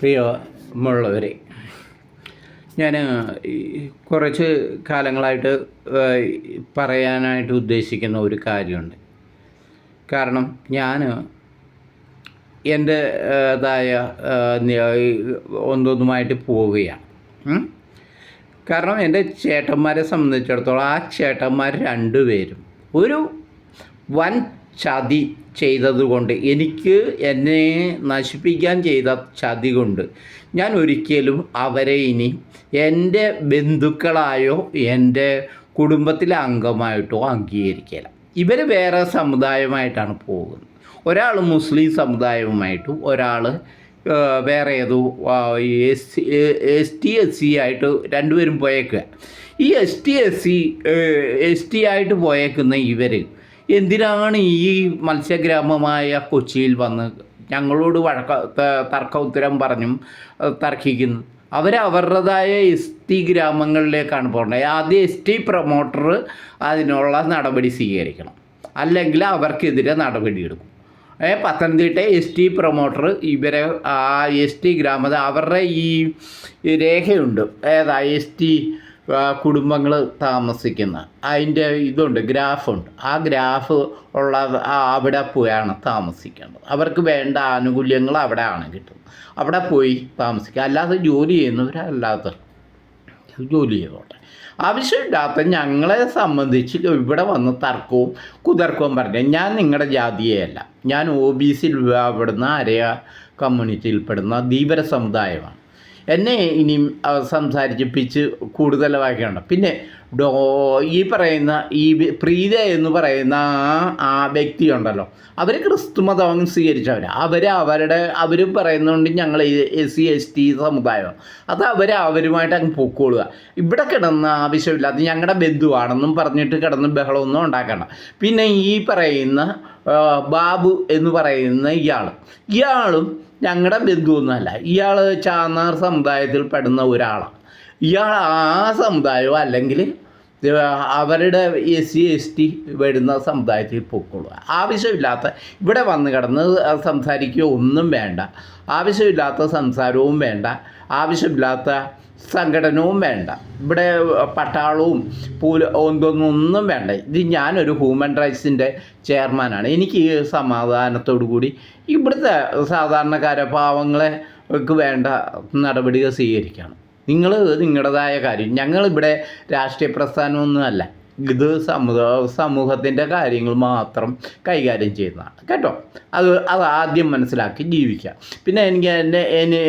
പ്രിയമുള്ളവരെ, ഞാൻ കുറച്ച് കാലങ്ങളായിട്ട് പറയാനായിട്ട് ഉദ്ദേശിക്കുന്ന ഒരു കാര്യമുണ്ട്. കാരണം ഞാൻ എൻ്റേതായ ഒന്നൊന്നുമായിട്ട് പോവുകയാണ്. കാരണം എൻ്റെ ചേട്ടന്മാരെ സംബന്ധിച്ചിടത്തോളം ആ ചേട്ടന്മാർ രണ്ടുപേരും ഒരു വൻ ചതി ചെയ്തതുകൊണ്ട്, എന്നെ നശിപ്പിക്കാൻ ചെയ്ത ചതി കൊണ്ട് ഞാൻ ഒരിക്കലും അവരെ ഇനി എൻ്റെ ബന്ധുക്കളായോ എൻ്റെ കുടുംബത്തിലെ അംഗമായിട്ടോ അംഗീകരിക്കില്ല. ഇവർ വേറെ സമുദായമായിട്ടാണ് പോകുന്നത്. ഒരാൾ മുസ്ലിം സമുദായവുമായിട്ടും ഒരാൾ വേറെ ഏതോ ST/SC ആയിട്ട് രണ്ടുപേരും പോയേക്കുക. ഈ ST ആയിട്ട് പോയേക്കുന്ന ഇവർ എന്തിനാണ് ഈ മത്സ്യഗ്രാമമായ കൊച്ചിയിൽ വന്ന് ഞങ്ങളോട് തർക്ക ഉത്തരം പറഞ്ഞും തർക്കിക്കുന്നത്? അവരവരുടേതായ ST ഗ്രാമങ്ങളിലേക്കാണ് പോകേണ്ടത്. ആദ്യം ST പ്രൊമോട്ടർ അതിനുള്ള നടപടി സ്വീകരിക്കണം, അല്ലെങ്കിൽ അവർക്കെതിരെ നടപടി എടുക്കും. പത്തനംതിട്ട ST പ്രൊമോട്ടർ ഇവരെ ആ ST ഗ്രാമത അവരുടെ ഈ രേഖയുണ്ട്, ഏതാ ST കുടുംബങ്ങൾ താമസിക്കുന്ന അതിൻ്റെ ഇതുണ്ട്, ഗ്രാഫുണ്ട്. ആ ഗ്രാഫ് ഉള്ള അവിടെ പോയാണ് താമസിക്കേണ്ടത്. അവർക്ക് വേണ്ട ആനുകൂല്യങ്ങൾ അവിടെയാണ് കിട്ടുന്നത്. അവിടെ പോയി താമസിക്കുക. അല്ലാതെ ജോലി ചെയ്യുന്നവരല്ലാത്ത ജോലി ചെയ്തോട്ടെ. ആവശ്യമില്ലാത്ത ഞങ്ങളെ സംബന്ധിച്ച് ഇവിടെ വന്ന് തർക്കവും കുതർക്കവും പറഞ്ഞാൽ, ഞാൻ നിങ്ങളുടെ ജാതിയെയല്ല, ഞാൻ OBCയിൽ പെടുന്ന അരയ കമ്മ്യൂണിറ്റിയിൽപ്പെടുന്ന ധീവര സമുദായമാണ്. എന്നെ ഇനിയും സംസാരിപ്പിച്ച് കൂടുതലാക്കിയാണ്. പിന്നെ ഈ പറയുന്ന ഈ പ്രീത എന്ന് പറയുന്ന ആ വ്യക്തിയുണ്ടല്ലോ, അവർ ക്രിസ്തുമതം സ്വീകരിച്ചവർ. അവർ പറയുന്നതുകൊണ്ട് ഞങ്ങൾ SC/ST സമുദായമാണ്, അത് അവരുമായിട്ട് അങ്ങ് പൊക്കോളുക. ഇവിടെ കിടന്ന് ആവശ്യമില്ലാത്ത ഞങ്ങളുടെ ബന്ധുവാണെന്നും പറഞ്ഞിട്ട് കിടന്ന് ബഹളമൊന്നും ഉണ്ടാക്കണം. പിന്നെ ഈ പറയുന്ന ബാബു എന്ന് പറയുന്ന ഇയാളും ഞങ്ങളുടെ ബന്ധുവൊന്നുമല്ല. ഇയാൾ ചാന്നാർ സമുദായത്തിൽ പെടുന്ന ഒരാളാണ്. ഇയാൾ ആ സമുദായമോ അല്ലെങ്കിൽ അവരുടെ SC/ST വരുന്ന സമുദായത്തിൽ പൊയ്ക്കൊള്ളുക. ആവശ്യമില്ലാത്ത ഇവിടെ വന്ന് കിടന്ന് സംസാരിക്കുകയോ ഒന്നും വേണ്ട. ആവശ്യമില്ലാത്ത സംസാരവും വേണ്ട, ആവശ്യമില്ലാത്ത സംഘടനവും വേണ്ട. ഇവിടെ പട്ടാളവും ഒന്നും വേണ്ട. ഇത് ഞാനൊരു ഹ്യൂമൻ റൈറ്റ്സിൻ്റെ ചെയർമാനാണ്. എനിക്ക് സമാധാനത്തോടു കൂടി ഇവിടുത്തെ സാധാരണക്കാരെ പാവങ്ങളെ വേണ്ട നടപടികൾ സ്വീകരിക്കണം. നിങ്ങൾ നിങ്ങളുടേതായ കാര്യം. ഞങ്ങളിവിടെ രാഷ്ട്രീയ പ്രസ്ഥാനമൊന്നുമല്ല, ഇത് സമൂഹത്തിൻ്റെ കാര്യങ്ങൾ മാത്രം കൈകാര്യം ചെയ്യുന്നതാണ് കേട്ടോ. അത് ആദ്യം മനസ്സിലാക്കി ജീവിക്കുക. പിന്നെ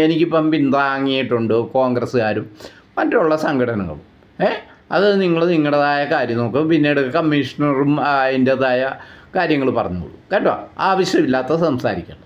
എനിക്കിപ്പം പിന്താങ്ങിയിട്ടുണ്ട് കോൺഗ്രസ്സുകാരും മറ്റുള്ള സംഘടനകളും. അത് നിങ്ങളുടേതായ കാര്യം നോക്കും. പിന്നീട് കമ്മീഷണറും അതിൻ്റേതായ കാര്യങ്ങൾ പറഞ്ഞോളൂ കേട്ടോ. ആവശ്യമില്ലാത്ത സംസാരിക്കണം.